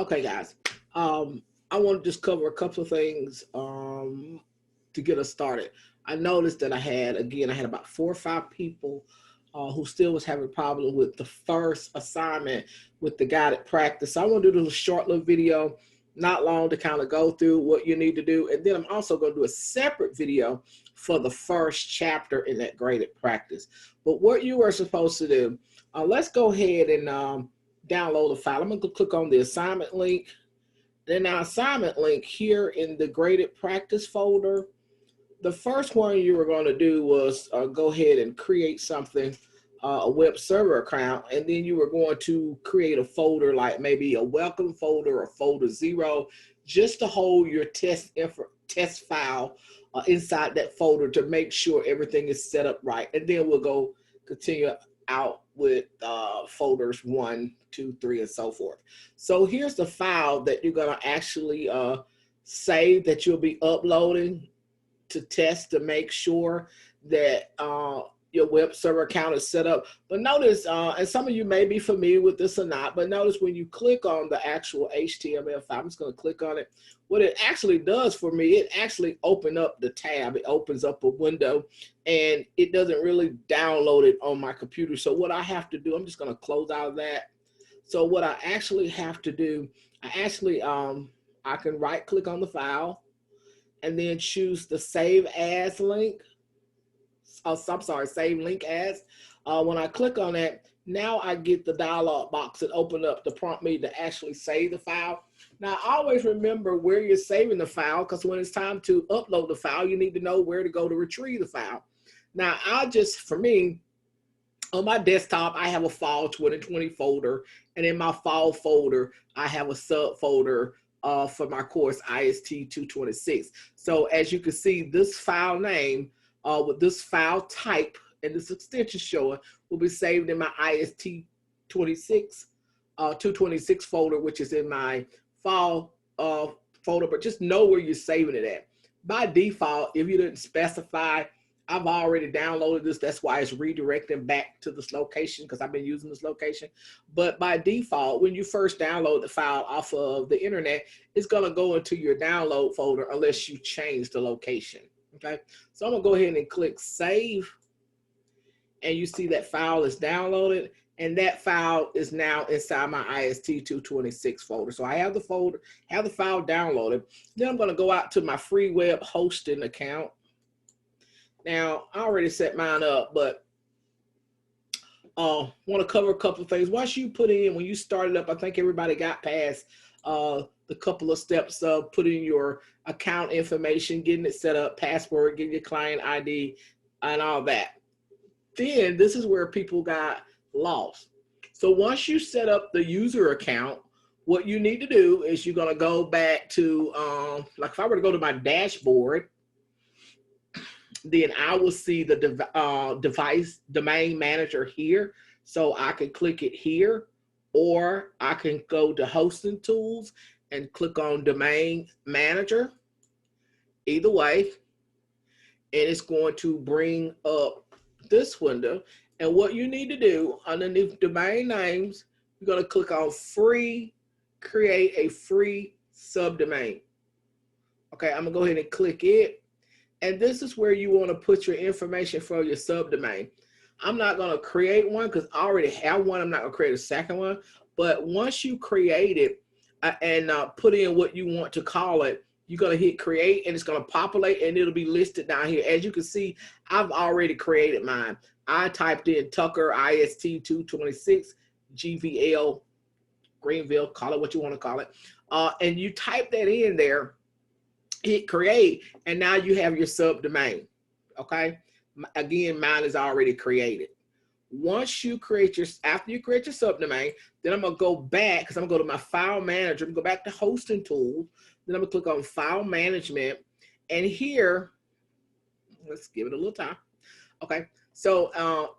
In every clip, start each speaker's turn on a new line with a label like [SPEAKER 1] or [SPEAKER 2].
[SPEAKER 1] Okay, guys. I want to just cover a couple of things to get us started. I noticed that I had about 4 or 5 people who still was having a problem with the first assignment with the guided practice. So I want to do this short little video, not long, to kind of go through what you need to do. And then I'm also going to do a separate video for the first chapter in that graded practice. But what you are supposed to do, let's go ahead and download the file. I'm going to click on the assignment link. Then our assignment link here in the graded practice folder. The first one you were going to do was go ahead and create something, a web server account, and then you were going to create a folder like maybe a welcome folder or folder 0, just to hold your test file inside that folder to make sure everything is set up right. And then we'll go continue out with folders 1, 2, 3, and so forth. So here's the file that you're going to actually save, that you'll be uploading to test to make sure that your web server account is set up. But notice, and some of you may be familiar with this or not, but notice when you click on the actual HTML file, I'm just going to click on it. What it actually does for me, it actually opens up the tab. It opens up a window, and it doesn't really download it on my computer. So what I have to do, I'm just going to close out of that. So what I actually have to do, I can right click on the file and then choose the save as link. Oh, I'm sorry, save link as. When I click on that, now I get the dialog box that opened up to prompt me to actually save the file. Now, always remember where you're saving the file, because when it's time to upload the file, you need to know where to go to retrieve the file. Now, for me, on my desktop, I have a fall 2020 folder, and in my fall folder, I have a subfolder for my course IST 226. So as you can see, this file name with this file type and this extension showing will be saved in my IST 226 folder, which is in my fall folder. But just know where you're saving it at. By default, if you didn't specify, I've already downloaded this. That's why it's redirecting back to this location, because I've been using this location. But by default, when you first download the file off of the internet, it's going to go into your download folder unless you change the location. Okay, so I'm going to go ahead and click save. And you see that file is downloaded. And that file is now inside my IST 226 folder. So I have the file downloaded. Then I'm going to go out to my free web hosting account. Now, I already set mine up, but want to cover a couple of things. Once you put in, when you started up, I think everybody got past the couple of steps of putting your account information, getting it set up, password, getting your client ID, and all that. Then this is where people got lost. So once you set up the user account, what you need to do is you're going to go back to, like if I were to go to my dashboard, then I will see the device domain manager here. So I can click it here, or I can go to hosting tools and click on domain manager. Either way, and it's going to bring up this window. And what you need to do underneath domain names, you're going to click on free, create a free subdomain. Okay, I'm going to go ahead and click it. And this is where you want to put your information for your subdomain. I'm not going to create one because I already have one. I'm not going to create a second one. But once you create it and put in what you want to call it, you're going to hit create, and it's going to populate, and it'll be listed down here. As you can see, I've already created mine. I typed in Tucker IST 226 GVL Greenville, call it what you want to call it. And you type that in there, hit create, and now you have your subdomain. Okay, again, mine is already created. Once you create after you create your subdomain, then I'm gonna go back, because I'm gonna go to my file manager. I'm gonna go back to hosting tools. Then I'm gonna click on file management, and here, let's give it a little time. Okay, so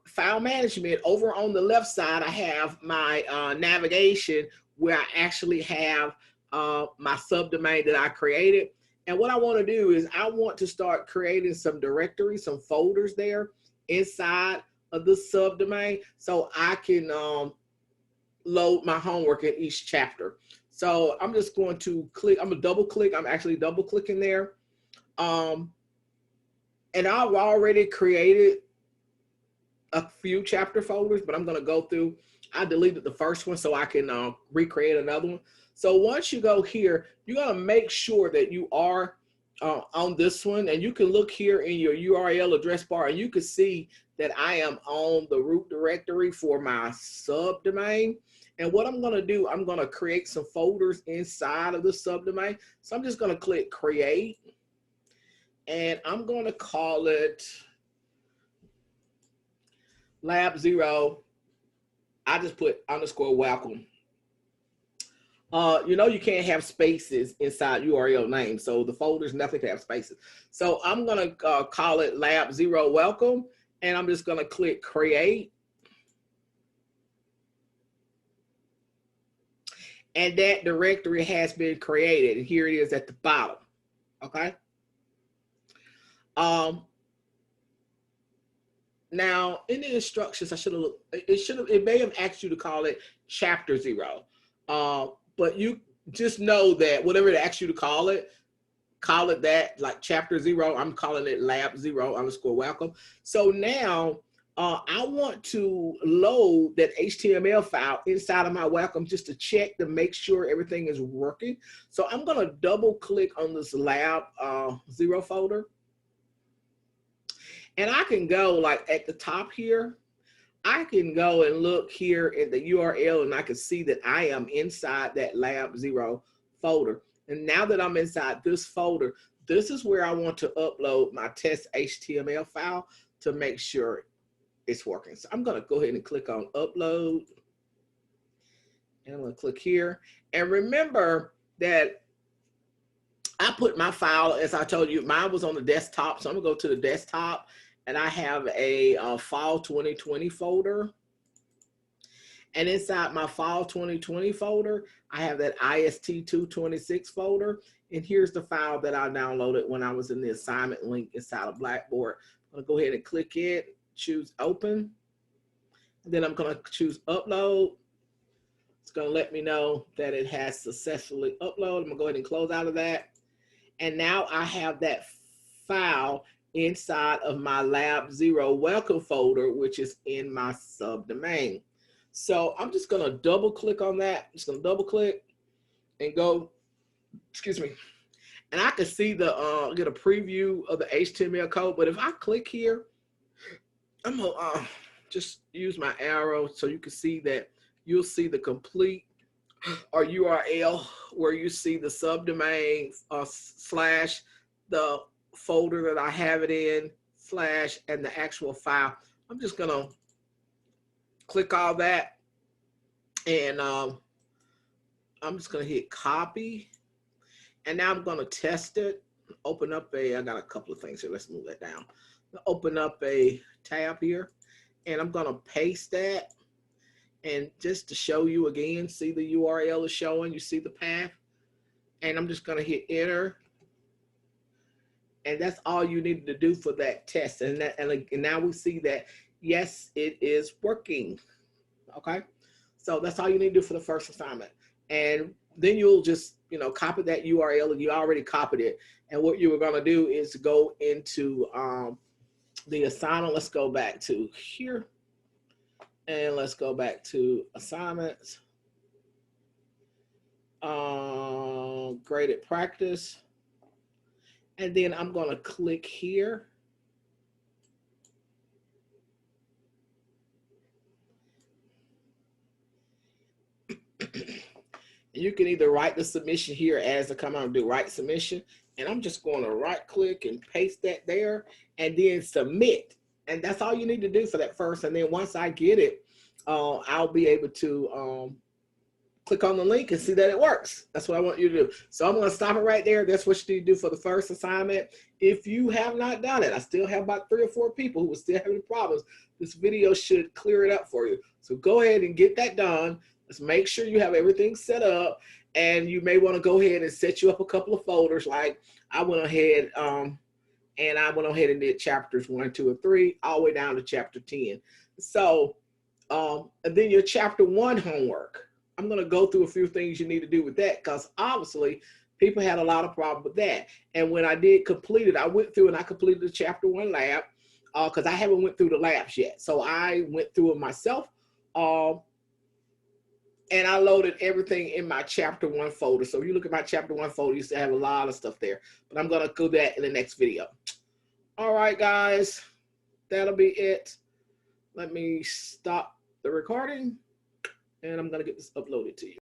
[SPEAKER 1] file management, over on the left side, I have my navigation, where I actually have my subdomain that I created. And what I want to do is I want to start creating some directories, some folders there inside of the subdomain, so I can load my homework in each chapter. So I'm just going to click, I'm gonna double click, I'm actually double clicking there. And I've already created a few chapter folders, but I'm gonna go through, I deleted the first one so I can recreate another one. So once you go here, you're gonna make sure that you are on this one, and you can look here in your URL address bar and you can see that I am on the root directory for my subdomain. And what I'm gonna do, I'm gonna create some folders inside of the subdomain. So I'm just gonna click create, and I'm gonna call it Lab 0. I just put underscore welcome. You know, you can't have spaces inside URL names. So the folders, nothing can have spaces. So I'm going to call it Lab 0 welcome. And I'm just going to click create. And that directory has been created. And here it is at the bottom. Okay. Now in the instructions, it may have asked you to call it chapter 0. But you just know that whatever it asks you to call it that, like chapter 0. I'm calling it Lab 0 underscore welcome. So now I want to load that HTML file inside of my welcome just to check to make sure everything is working. So I'm going to double click on this Lab 0 folder. And I can go like at the top here, I can go and look here at the URL and I can see that I am inside that Lab 0 folder. And now that I'm inside this folder, this is where I want to upload my test HTML file to make sure it's working. So I'm going to go ahead and click on upload. And I'm going to click here. And remember that I put my file, as I told you, mine was on the desktop. So I'm going to go to the desktop. And I have a fall 2020 folder. And inside my fall 2020 folder, I have that IST 226 folder. And here's the file that I downloaded when I was in the assignment link inside of Blackboard. I'm going to go ahead and click it, choose open. And then I'm going to choose upload. It's going to let me know that it has successfully uploaded. I'm going to go ahead and close out of that. And now I have that file inside of my Lab 0 welcome folder, which is in my subdomain. So I'm just going to double click on that. I'm just going to double click and go, excuse me. And I can see the, get a preview of the HTML code. But if I click here, I'm going to just use my arrow so you can see that you'll see the complete or URL where you see the subdomain slash the folder that I have it in slash and the actual file. I'm just gonna click all that, and I'm just gonna hit copy, and now I'm gonna test it. Open up I got a couple of things here. Let's move that down. Open up a tab here, and I'm gonna paste that. And just to show you again, see the URL is showing, you see the path, and I'm just gonna hit enter. And that's all you needed to do for that test. And now we see that, yes, it is working. Okay. So that's all you need to do for the first assignment. And then you'll just, copy that URL, and you already copied it. And what you were going to do is go into the assignment. Let's go back to here. And let's go back to assignments. Graded practice. And then I'm going to click here. You can either write the submission here as a command and do write submission. And I'm just going to right click and paste that there and then submit. And that's all you need to do for that first. And then once I get it, I'll be able to click on the link and see that it works. That's what I want you to do. So I'm going to stop it right there. That's what you need to do for the first assignment. If you have not done it, I still have about 3 or 4 people who are still having problems. This video should clear it up for you. So go ahead and get that done. Let's make sure you have everything set up. And you may want to go ahead and set you up a couple of folders. Like I went ahead and did chapters 1, 2, and 3 all the way down to chapter 10. So and then your chapter 1 homework. I'm going to go through a few things you need to do with that, because obviously people had a lot of problem with that. And when I did complete it, I went through and I completed the chapter 1 lab, because I haven't went through the labs yet. So I went through it myself, and I loaded everything in my chapter 1 folder. So if you look at my chapter 1 folder, you still have a lot of stuff there. But I'm going to go that in the next video. All right, guys, that'll be it. Let me stop the recording, and I'm going to get this uploaded to you.